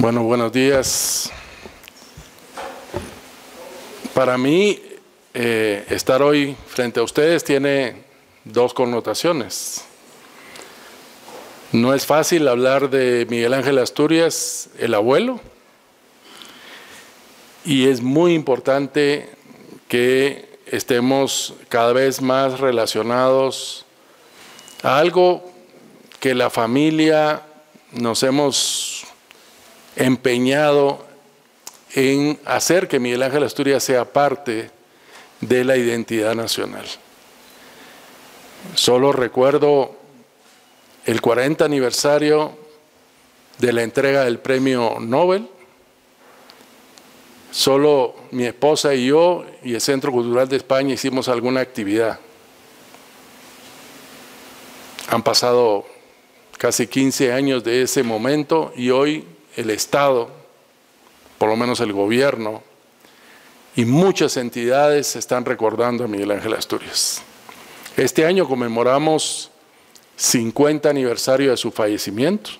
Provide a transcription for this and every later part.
Bueno, buenos días. Para mí, estar hoy frente a ustedes tiene dos connotaciones. No es fácil hablar de Miguel Ángel Asturias, el abuelo, y es muy importante que estemos cada vez más relacionados a algo que la familia nos hemos empeñado en hacer que Miguel Ángel Asturias sea parte de la identidad nacional. Solo recuerdo el 40 aniversario de la entrega del Premio Nobel. Solo mi esposa y yo y el Centro Cultural de España hicimos alguna actividad. Han pasado casi 15 años de ese momento y hoy el Estado, por lo menos el gobierno, y muchas entidades están recordando a Miguel Ángel Asturias. Este año conmemoramos 50 aniversario de su fallecimiento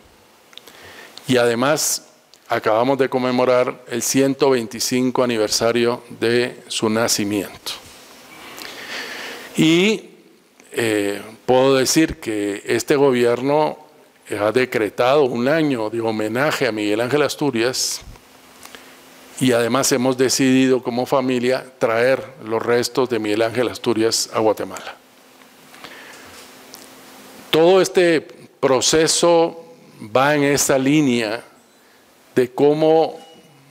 y además acabamos de conmemorar el 125 aniversario de su nacimiento. Y puedo decir que este gobierno ha decretado un año de homenaje a Miguel Ángel Asturias y además hemos decidido como familia traer los restos de Miguel Ángel Asturias a Guatemala. Todo este proceso va en esa línea de cómo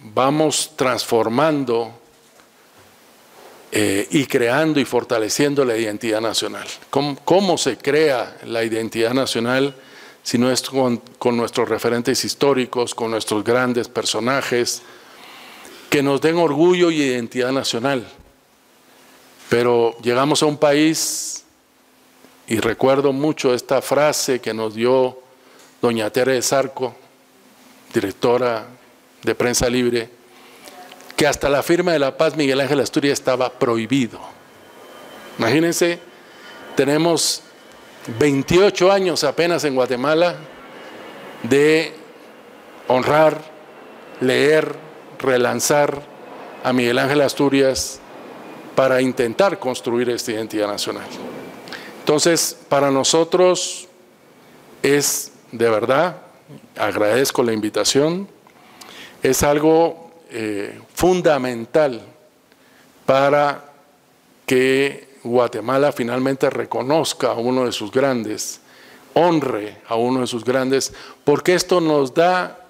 vamos transformando y creando y fortaleciendo la identidad nacional. ¿Cómo se crea la identidad nacional si no es con nuestros referentes históricos, con nuestros grandes personajes, que nos den orgullo y identidad nacional? Pero llegamos a un país, y recuerdo mucho esta frase que nos dio doña Tere de Zarco, directora de Prensa Libre, que hasta la firma de la paz Miguel Ángel Asturias estaba prohibido. Imagínense, tenemos 28 años apenas en Guatemala de honrar, leer, relanzar a Miguel Ángel Asturias para intentar construir esta identidad nacional. Entonces, para nosotros es de verdad, agradezco la invitación, es algo fundamental para que Guatemala finalmente reconozca a uno de sus grandes, honre a uno de sus grandes, porque esto nos da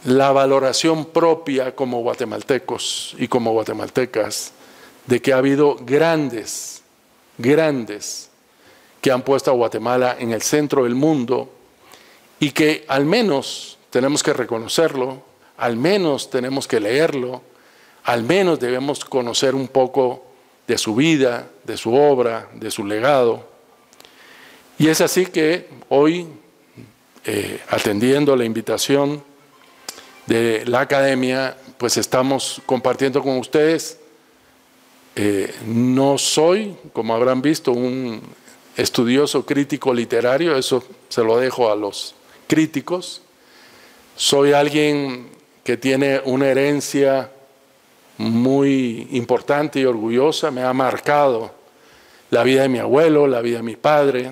la valoración propia como guatemaltecos y como guatemaltecas de que ha habido grandes que han puesto a Guatemala en el centro del mundo y que al menos tenemos que reconocerlo, al menos tenemos que leerlo, al menos debemos conocer un poco de su vida, de su obra, de su legado. Y es así que hoy, atendiendo la invitación de la academia, pues estamos compartiendo con ustedes. No soy, como habrán visto, un estudioso crítico literario, eso se lo dejo a los críticos. Soy alguien que tiene una herencia muy importante y orgullosa, me ha marcado la vida de mi abuelo, la vida de mi padre,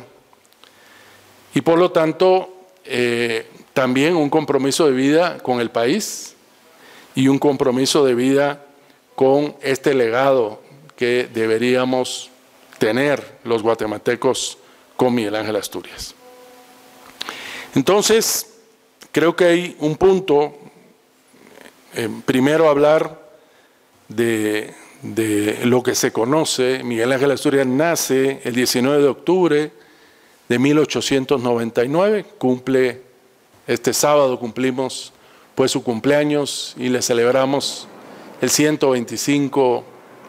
y por lo tanto también un compromiso de vida con el país y un compromiso de vida con este legado que deberíamos tener los guatemaltecos con Miguel Ángel Asturias. Entonces, creo que hay un punto, primero hablar de lo que se conoce. Miguel Ángel Asturias nace el 19 de octubre de 1899, este sábado cumplimos pues su cumpleaños y le celebramos el 125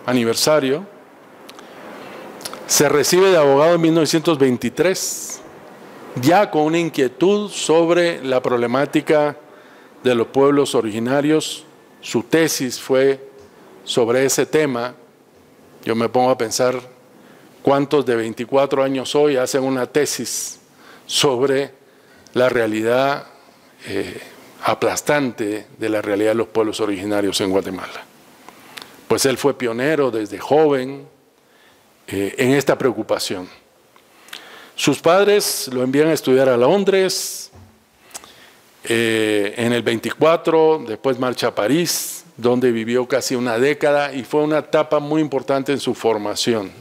aniversario. Se recibe de abogado en 1923, ya con una inquietud sobre la problemática de los pueblos originarios. Su tesis fue sobre ese tema. Yo me pongo a pensar cuántos de 24 años hoy hacen una tesis sobre la realidad aplastante de la realidad de los pueblos originarios en Guatemala. Pues él fue pionero desde joven en esta preocupación. Sus padres lo envían a estudiar a Londres, en el 24, después marcha a París, donde vivió casi una década y fue una etapa muy importante en su formación,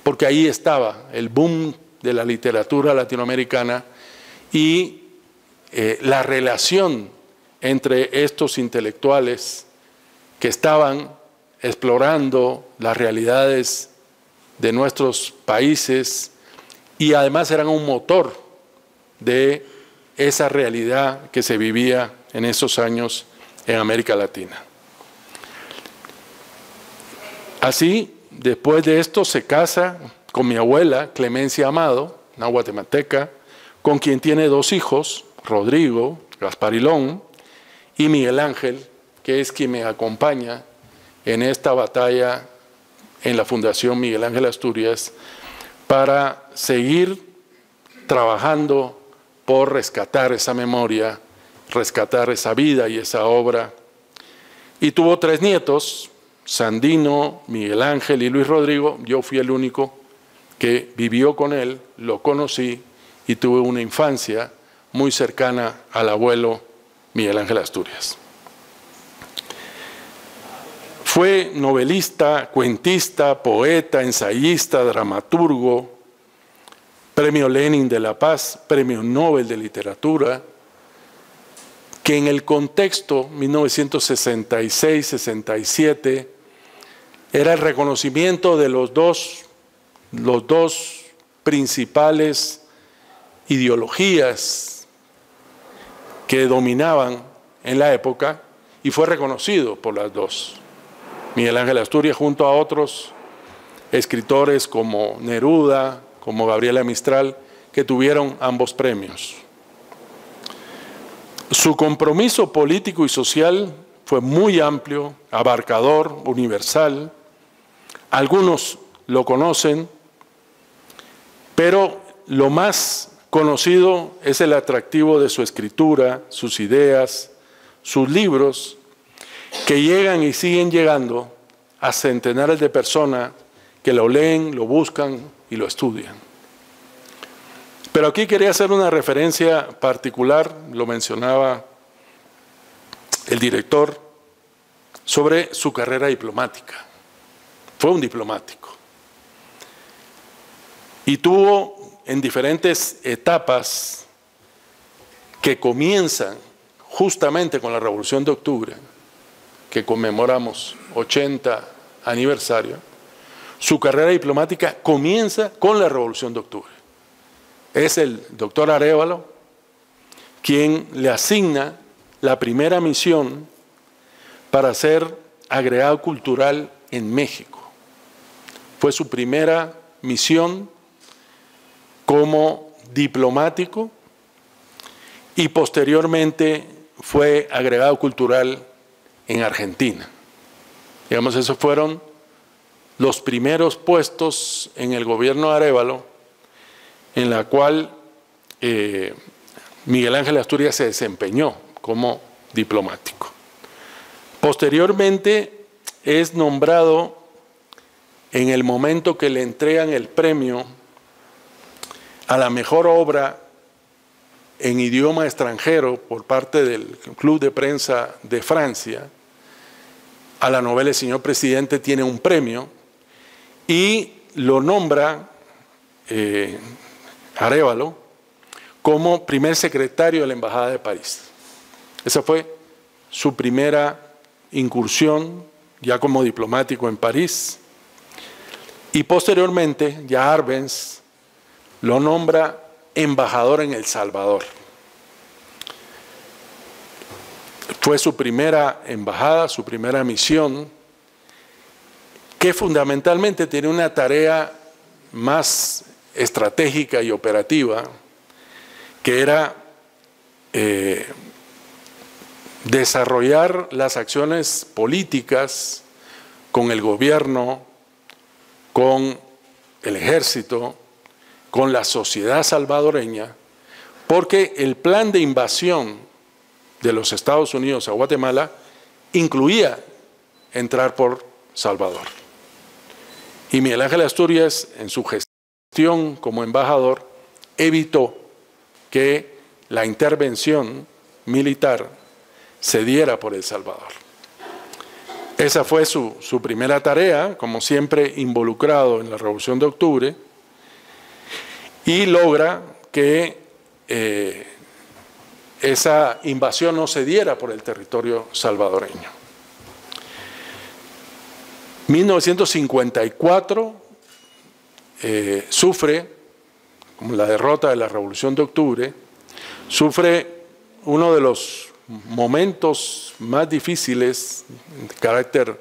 porque ahí estaba el boom de la literatura latinoamericana y la relación entre estos intelectuales que estaban explorando las realidades de nuestros países y además eran un motor de esa realidad que se vivía en esos años en América Latina. Así, después de esto, se casa con mi abuela, Clemencia Amado, una guatemalteca, con quien tiene 2 hijos, Rodrigo Gasparilón y Miguel Ángel, que es quien me acompaña en esta batalla en la Fundación Miguel Ángel Asturias para seguir trabajando por rescatar esa memoria, rescatar esa vida y esa obra. Y tuvo 3 nietos, Sandino, Miguel Ángel y Luis Rodrigo. Yo fui el único que vivió con él, lo conocí y tuve una infancia muy cercana al abuelo Miguel Ángel Asturias. Fue novelista, cuentista, poeta, ensayista, dramaturgo, Premio Lenin de la Paz, Premio Nobel de Literatura, que en el contexto 1966-67 era el reconocimiento de los dos principales ideologías que dominaban en la época y fue reconocido por las dos. Miguel Ángel Asturias junto a otros escritores como Neruda, como Gabriela Mistral, que tuvieron ambos premios. Su compromiso político y social fue muy amplio, abarcador, universal. Algunos lo conocen, pero lo más conocido es el atractivo de su escritura, sus ideas, sus libros, que llegan y siguen llegando a centenares de personas que lo leen, lo buscan y lo estudian. Pero aquí quería hacer una referencia particular, lo mencionaba el director, sobre su carrera diplomática. Fue un diplomático. Y tuvo en diferentes etapas que comienzan justamente con la Revolución de Octubre, que conmemoramos 80 aniversario, su carrera diplomática comienza con la Revolución de Octubre. Es el doctor Arévalo quien le asigna la primera misión para ser agregado cultural en México. Fue su primera misión como diplomático y posteriormente fue agregado cultural en Argentina. Digamos, esos fueron los primeros puestos en el gobierno de Arévalo en la cual Miguel Ángel Asturias se desempeñó como diplomático. Posteriormente es nombrado en el momento que le entregan el premio a la mejor obra en idioma extranjero por parte del Club de Prensa de Francia, a la novela El Señor Presidente tiene un premio y lo nombra Arévalo como primer secretario de la Embajada de París. Esa fue su primera incursión ya como diplomático en París y posteriormente ya Arbenz lo nombra embajador en El Salvador. Fue su primera embajada, su primera misión, que fundamentalmente tiene una tarea más estratégica y operativa, que era desarrollar las acciones políticas con el gobierno, con el ejército, con la sociedad salvadoreña, porque el plan de invasión de los Estados Unidos a Guatemala incluía entrar por Salvador. Y Miguel Ángel Asturias, en su gestión como embajador, evitó que la intervención militar se diera por El Salvador. Esa fue su primera tarea, como siempre involucrado en la Revolución de Octubre, y logra que esa invasión no se diera por el territorio salvadoreño. 1954 sufre, como la derrota de la Revolución de Octubre, sufre uno de los momentos más difíciles de carácter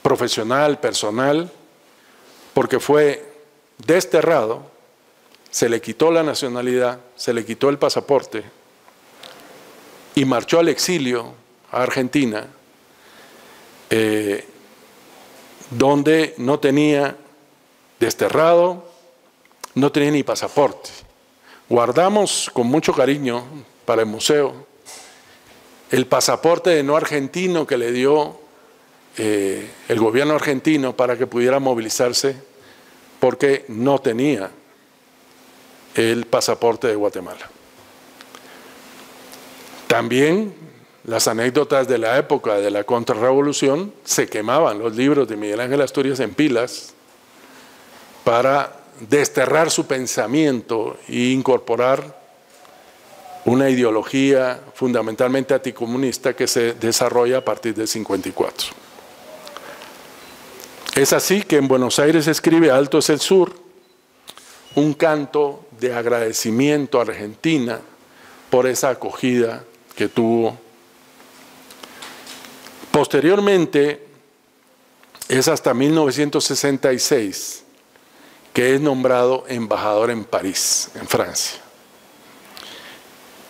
profesional, personal, porque fue desterrado, se le quitó la nacionalidad, se le quitó el pasaporte y marchó al exilio a Argentina, donde no tenía desterrado, no tenía ni pasaporte. Guardamos con mucho cariño para el museo el pasaporte de no argentino que le dio el gobierno argentino para que pudiera movilizarse, porque no tenía el pasaporte de Guatemala. También las anécdotas de la época de la contrarrevolución: se quemaban los libros de Miguel Ángel Asturias en pilas para desterrar su pensamiento e incorporar una ideología fundamentalmente anticomunista que se desarrolla a partir del 54. Es así que en Buenos Aires escribe Alto es el Sur, un canto de agradecimiento a Argentina por esa acogida que tuvo. Posteriormente, es hasta 1966 que es nombrado embajador en París, en Francia.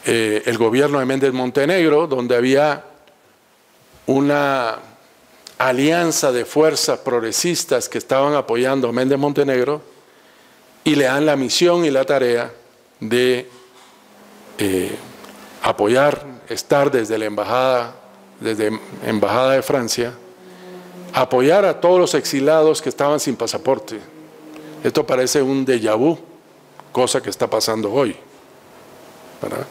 El gobierno de Méndez Montenegro, donde había una alianza de fuerzas progresistas que estaban apoyando a Méndez Montenegro, y le dan la misión y la tarea de apoyar, estar desde la embajada de Francia, apoyar a todos los exilados que estaban sin pasaporte. Esto parece un déjà vu, cosa que está pasando hoy, ¿verdad?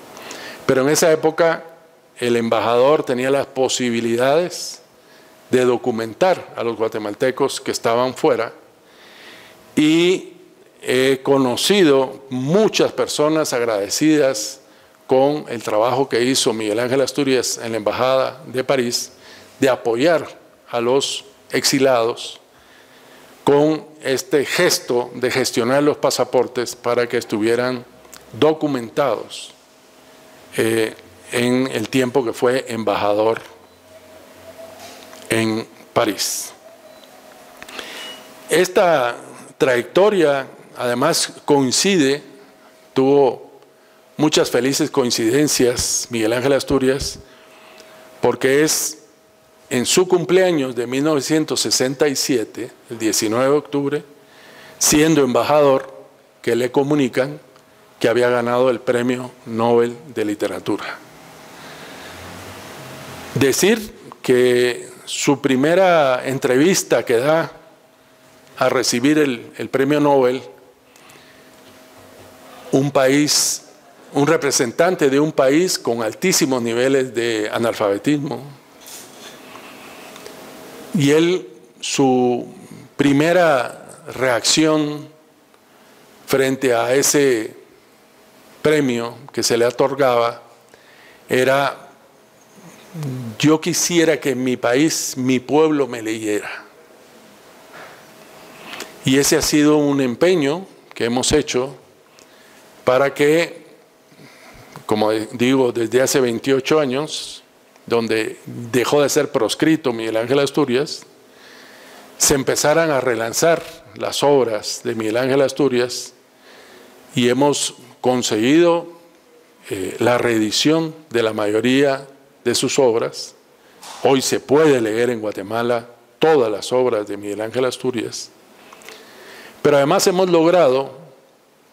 Pero en esa época el embajador tenía las posibilidades de documentar a los guatemaltecos que estaban fuera, y he conocido muchas personas agradecidas con el trabajo que hizo Miguel Ángel Asturias en la Embajada de París, de apoyar a los exilados con este gesto de gestionar los pasaportes para que estuvieran documentados en el tiempo que fue embajador en París. Esta trayectoria además coincide, tuvo muchas felices coincidencias Miguel Ángel Asturias, porque es en su cumpleaños de 1967, el 19 de octubre, siendo embajador, que le comunican que había ganado el Premio Nobel de Literatura. Decir que su primera entrevista que da a recibir el Premio Nobel, un representante de un país con altísimos niveles de analfabetismo, y él, su primera reacción frente a ese premio que se le otorgaba era: yo quisiera que en mi país, mi pueblo me leyera. Y ese ha sido un empeño que hemos hecho para que, como digo, desde hace 28 años, donde dejó de ser proscrito Miguel Ángel Asturias, se empezaran a relanzar las obras de Miguel Ángel Asturias, y hemos conseguido la reedición de la mayoría de sus obras. Hoy se puede leer en Guatemala todas las obras de Miguel Ángel Asturias, pero además hemos logrado,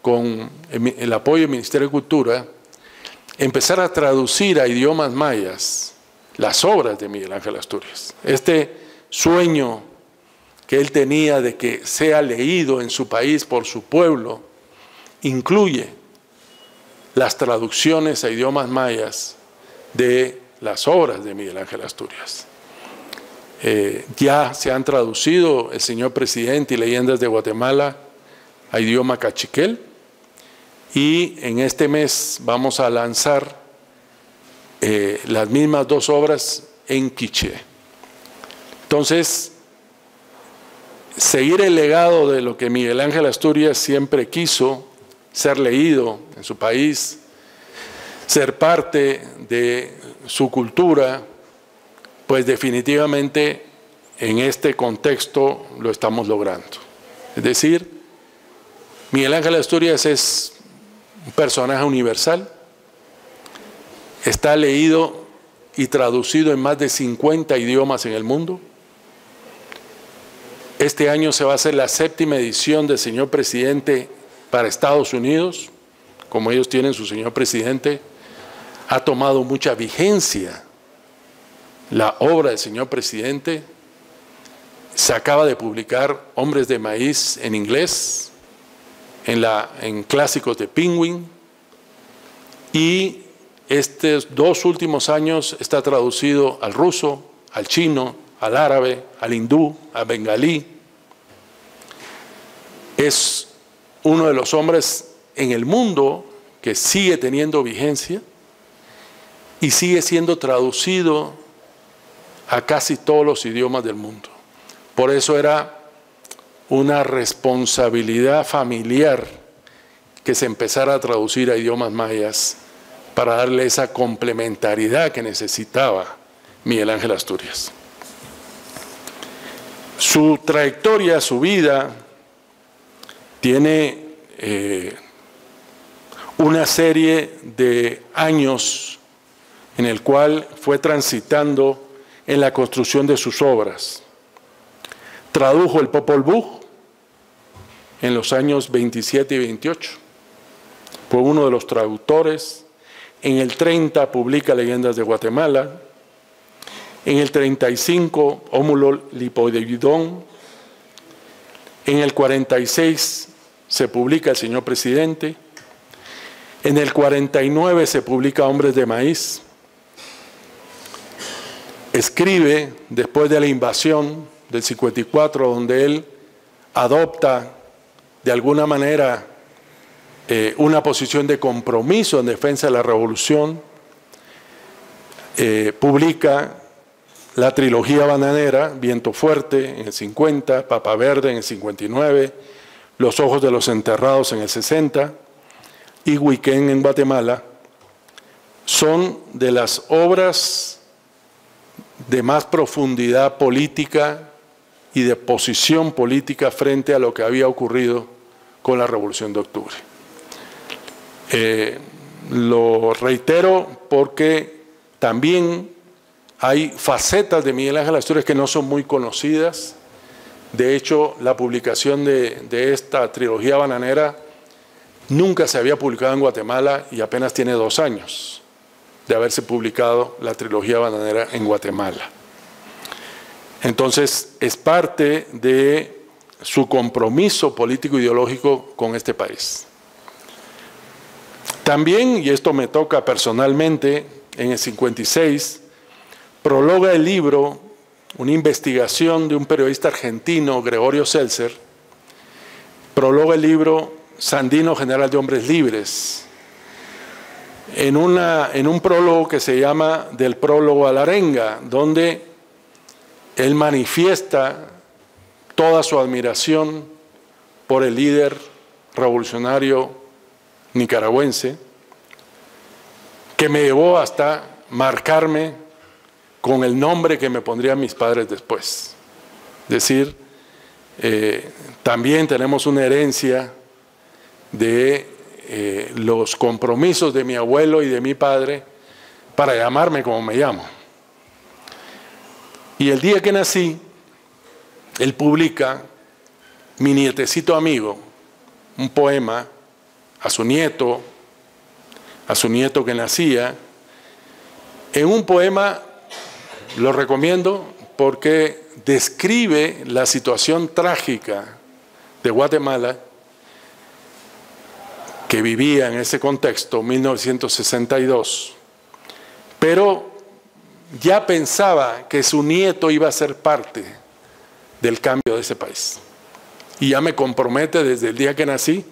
con el apoyo del Ministerio de Cultura, empezar a traducir a idiomas mayas las obras de Miguel Ángel Asturias. Este sueño que él tenía de que sea leído en su país por su pueblo incluye las traducciones a idiomas mayas de las obras de Miguel Ángel Asturias. Ya se han traducido El Señor Presidente y Leyendas de Guatemala a idioma cachiquel, y en este mes vamos a lanzar las mismas dos obras en quiché. Entonces, seguir el legado de lo que Miguel Ángel Asturias siempre quiso, ser leído en su país, ser parte de su cultura, pues definitivamente en este contexto lo estamos logrando. Es decir, Miguel Ángel Asturias es un personaje universal, está leído y traducido en más de 50 idiomas en el mundo. Este año se va a hacer la 7ª edición del Señor Presidente para Estados Unidos. Como ellos tienen su Señor Presidente, ha tomado mucha vigencia la obra del Señor Presidente. Se acaba de publicar Hombres de Maíz en inglés, en clásicos de Penguin, y estos 2 últimos años está traducido al ruso, al chino, al árabe, al hindú, al bengalí. Es uno de los hombres en el mundo que sigue teniendo vigencia y sigue siendo traducido a casi todos los idiomas del mundo. Por eso era una responsabilidad familiar que se empezara a traducir a idiomas mayas para darle esa complementariedad que necesitaba Miguel Ángel Asturias. Su trayectoria, su vida, tiene una serie de años en el cual fue transitando en la construcción de sus obras. Tradujo el Popol Vuh en los años 27 y 28. Fue uno de los traductores. En el 30 publica Leyendas de Guatemala. En el 35, Ómulo Lipodeidón. En el 46 se publica El Señor Presidente. En el 49 se publica Hombres de Maíz. Escribe, después de la invasión del 54, donde él adopta de alguna manera una posición de compromiso en defensa de la revolución, publica la trilogía bananera, Viento Fuerte en el 50, Papa Verde en el 59, Los Ojos de los Enterrados en el 60 y Huiquén en Guatemala. Son de las obras de más profundidad política y de posición política frente a lo que había ocurrido con la Revolución de Octubre. Lo reitero porque también hay facetas de Miguel Ángel Asturias que no son muy conocidas. De hecho, la publicación de esta trilogía bananera nunca se había publicado en Guatemala y apenas tiene 2 años de haberse publicado la trilogía bananera en Guatemala. Entonces, es parte de su compromiso político-ideológico con este país. También, y esto me toca personalmente, en el 56, prologa el libro, una investigación de un periodista argentino, Gregorio Seltzer, prologa el libro Sandino, General de Hombres Libres, en un prólogo que se llama Del prólogo a la arenga, donde él manifiesta toda su admiración por el líder revolucionario nicaragüense, que me llevó hasta marcarme con el nombre que me pondrían mis padres después. Es decir, también tenemos una herencia de los compromisos de mi abuelo y de mi padre para llamarme como me llamo. Y el día que nací, él publica Mi nietecito amigo, un poema a su nieto, a su nieto que nacía, en un poema, lo recomiendo porque describe la situación trágica de Guatemala que vivía en ese contexto, 1962, pero ya pensaba que su nieto iba a ser parte del cambio de ese país. Y ya me compromete desde el día que nací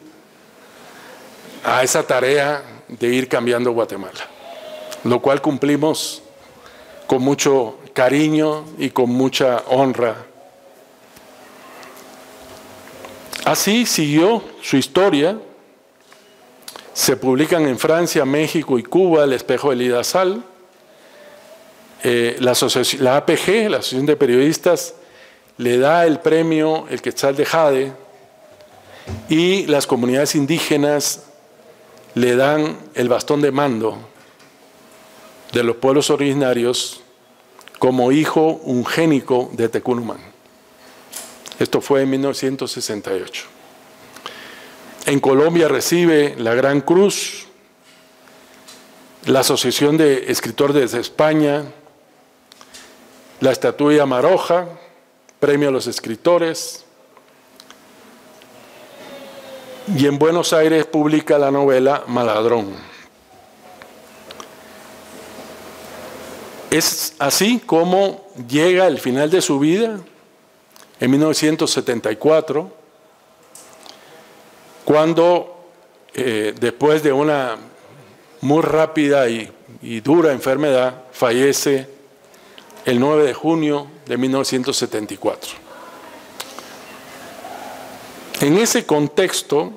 a esa tarea de ir cambiando Guatemala, lo cual cumplimos con mucho cariño y con mucha honra. Así siguió su historia. Se publican en Francia, México y Cuba El espejo de Lida Sal. La APG, la Asociación de Periodistas, le da el premio El Quetzal de Jade, y las comunidades indígenas le dan el bastón de mando de los pueblos originarios como hijo ungénico de Tecunumán. Esto fue en 1968. En Colombia recibe la Gran Cruz, la Asociación de Escritores de España, la Estatuilla Maroja, Premio a los Escritores, y en Buenos Aires publica la novela Maladrón. Es así como llega el final de su vida, en 1974, cuando después de una muy rápida y dura enfermedad, fallece el 9 de junio de 1974. En ese contexto,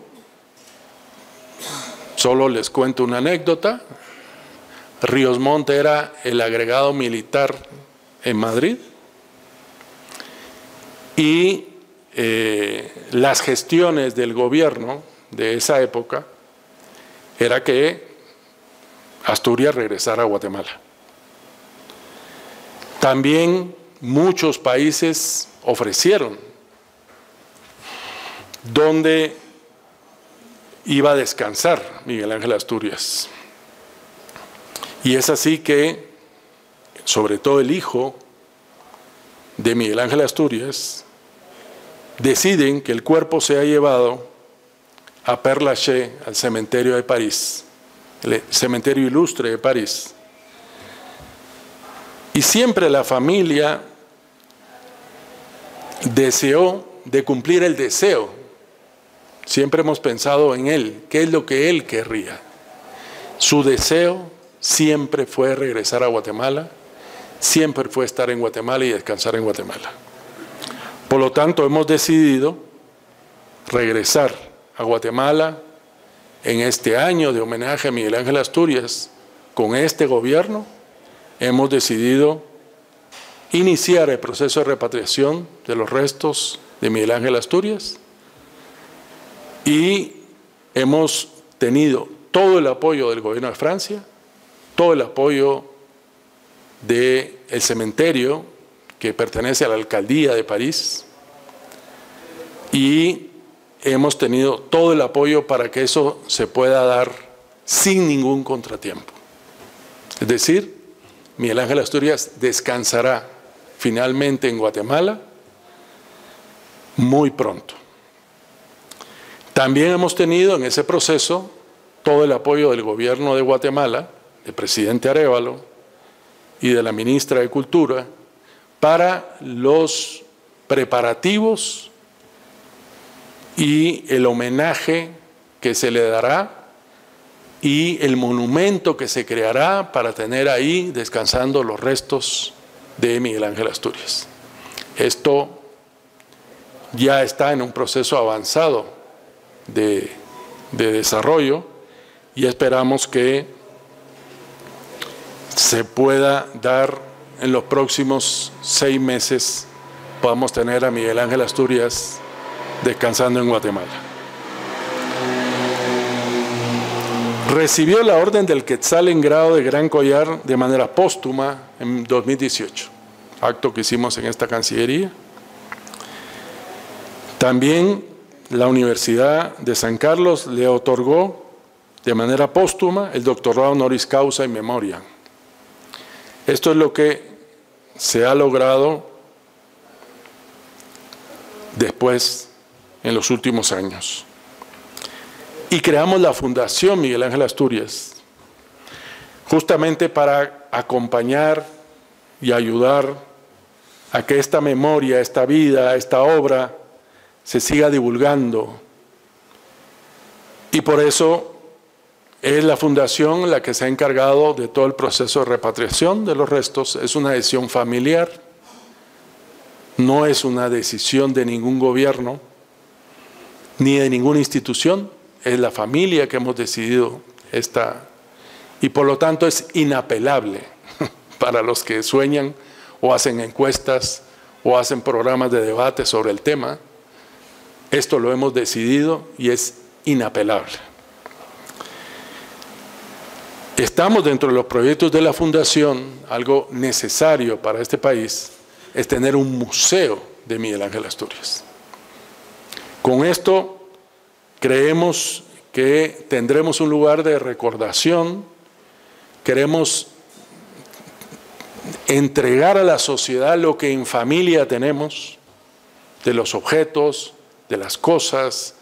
solo les cuento una anécdota. Ríos Montt era el agregado militar en Madrid, y las gestiones del gobierno de esa época era que Asturias regresara a Guatemala. También muchos países ofrecieron dónde iba a descansar Miguel Ángel Asturias. Y es así que, sobre todo el hijo de Miguel Ángel Asturias, deciden que el cuerpo sea llevado a Père Lachaise, al cementerio de París, el cementerio ilustre de París. Y siempre la familia deseó de cumplir el deseo. Siempre hemos pensado en él, qué es lo que él querría. Su deseo siempre fue regresar a Guatemala, siempre fue estar en Guatemala y descansar en Guatemala. Por lo tanto, hemos decidido regresar a Guatemala en este año de homenaje a Miguel Ángel Asturias. Con este gobierno hemos decidido iniciar el proceso de repatriación de los restos de Miguel Ángel Asturias, y hemos tenido todo el apoyo del gobierno de Francia, todo el apoyo del cementerio que pertenece a la alcaldía de París, y hemos tenido todo el apoyo para que eso se pueda dar sin ningún contratiempo. Es decir, Miguel Ángel Asturias descansará finalmente en Guatemala muy pronto. También hemos tenido en ese proceso todo el apoyo del gobierno de Guatemala, del presidente Arévalo y de la ministra de Cultura, para los preparativos y el homenaje que se le dará y el monumento que se creará para tener ahí descansando los restos de Miguel Ángel Asturias. Esto ya está en un proceso avanzado de desarrollo, y esperamos que se pueda dar en los próximos 6 meses, podamos tener a Miguel Ángel Asturias descansando en Guatemala. Recibió la Orden del Quetzal en grado de Gran Collar de manera póstuma en 2018, acto que hicimos en esta Cancillería. También la Universidad de San Carlos le otorgó de manera póstuma el doctorado honoris causa in memoriam. Esto es lo que se ha logrado después en los últimos años. Y creamos la Fundación Miguel Ángel Asturias, justamente para acompañar y ayudar a que esta memoria, esta vida, esta obra se siga divulgando. Y por eso es la Fundación la que se ha encargado de todo el proceso de repatriación de los restos. Es una decisión familiar, no es una decisión de ningún gobierno, ni de ninguna institución, es la familia que hemos decidido esta, y por lo tanto es inapelable para los que sueñan o hacen encuestas o hacen programas de debate sobre el tema. Esto lo hemos decidido y es inapelable. Estamos dentro de los proyectos de la Fundación, algo necesario para este país, es tener un museo de Miguel Ángel Asturias. Con esto creemos que tendremos un lugar de recordación, queremos entregar a la sociedad lo que en familia tenemos, de los objetos, de las cosas,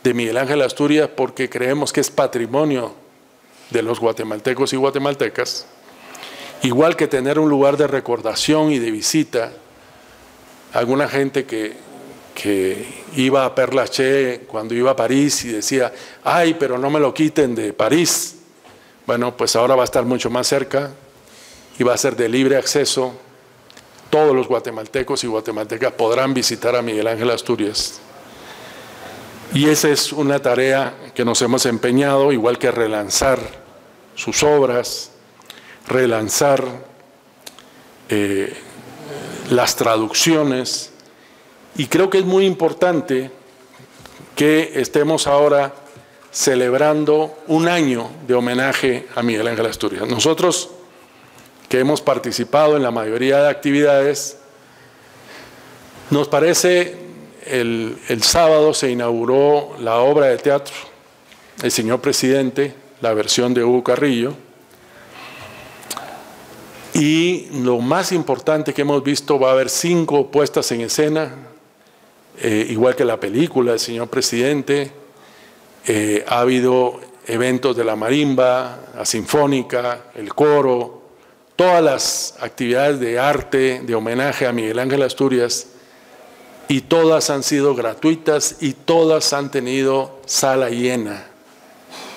de Miguel Ángel Asturias, porque creemos que es patrimonio de los guatemaltecos y guatemaltecas, igual que tener un lugar de recordación y de visita. Alguna gente que iba a Père Lachaise cuando iba a París y decía, ay, pero no me lo quiten de París. Bueno, pues ahora va a estar mucho más cerca y va a ser de libre acceso. Todos los guatemaltecos y guatemaltecas podrán visitar a Miguel Ángel Asturias. Y esa es una tarea que nos hemos empeñado, igual que relanzar sus obras, relanzar las traducciones. Y creo que es muy importante que estemos ahora celebrando un año de homenaje a Miguel Ángel Asturias. Nosotros, que hemos participado en la mayoría de actividades, nos parece, el sábado se inauguró la obra de teatro El Señor Presidente, la versión de Hugo Carrillo, y lo más importante que hemos visto, va a haber 5 puestas en escena, igual que la película El Señor Presidente. Ha habido eventos de la marimba, la sinfónica, el coro, todas las actividades de arte, de homenaje a Miguel Ángel Asturias, y todas han sido gratuitas y todas han tenido sala llena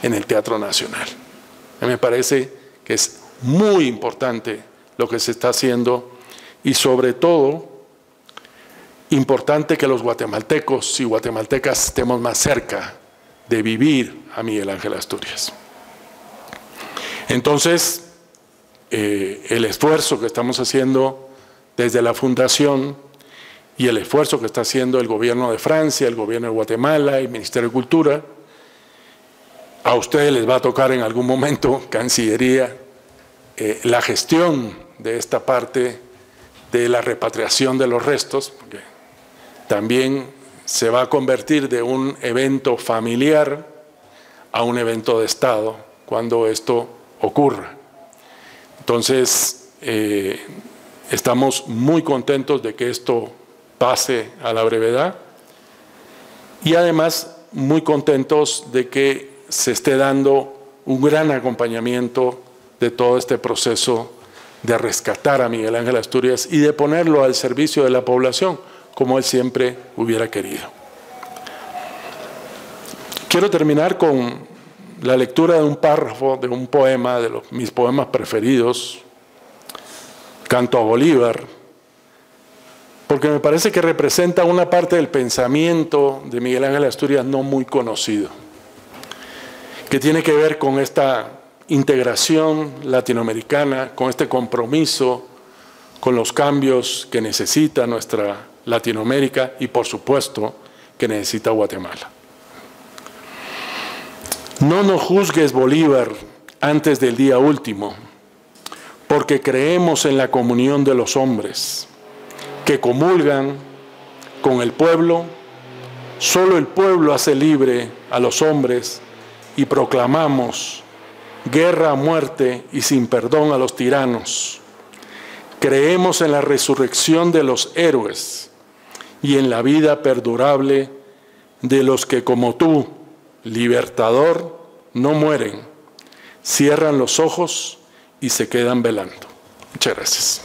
en el Teatro Nacional. Me parece que es muy importante lo que se está haciendo y sobre todo importante que los guatemaltecos y guatemaltecas estemos más cerca de vivir a Miguel Ángel Asturias. Entonces, el esfuerzo que estamos haciendo desde la Fundación y el esfuerzo que está haciendo el gobierno de Francia, el gobierno de Guatemala, el Ministerio de Cultura, a ustedes les va a tocar en algún momento, Cancillería, la gestión de esta parte de la repatriación de los restos, porque también se va a convertir de un evento familiar a un evento de Estado cuando esto ocurra. Entonces, estamos muy contentos de que esto pase a la brevedad y además muy contentos de que se esté dando un gran acompañamiento de todo este proceso de rescatar a Miguel Ángel Asturias y de ponerlo al servicio de la población, como él siempre hubiera querido. Quiero terminar con la lectura de un párrafo de un poema, de mis poemas preferidos, Canto a Bolívar, porque me parece que representa una parte del pensamiento de Miguel Ángel Asturias no muy conocido, que tiene que ver con esta integración latinoamericana, con este compromiso con los cambios que necesita nuestra Latinoamérica y, por supuesto, que necesita Guatemala. No nos juzgues, Bolívar, antes del día último, porque creemos en la comunión de los hombres, que comulgan con el pueblo. Solo el pueblo hace libre a los hombres y proclamamos guerra a muerte y sin perdón a los tiranos. Creemos en la resurrección de los héroes y en la vida perdurable de los que como tú, libertador, no mueren, cierran los ojos y se quedan velando. Muchas gracias.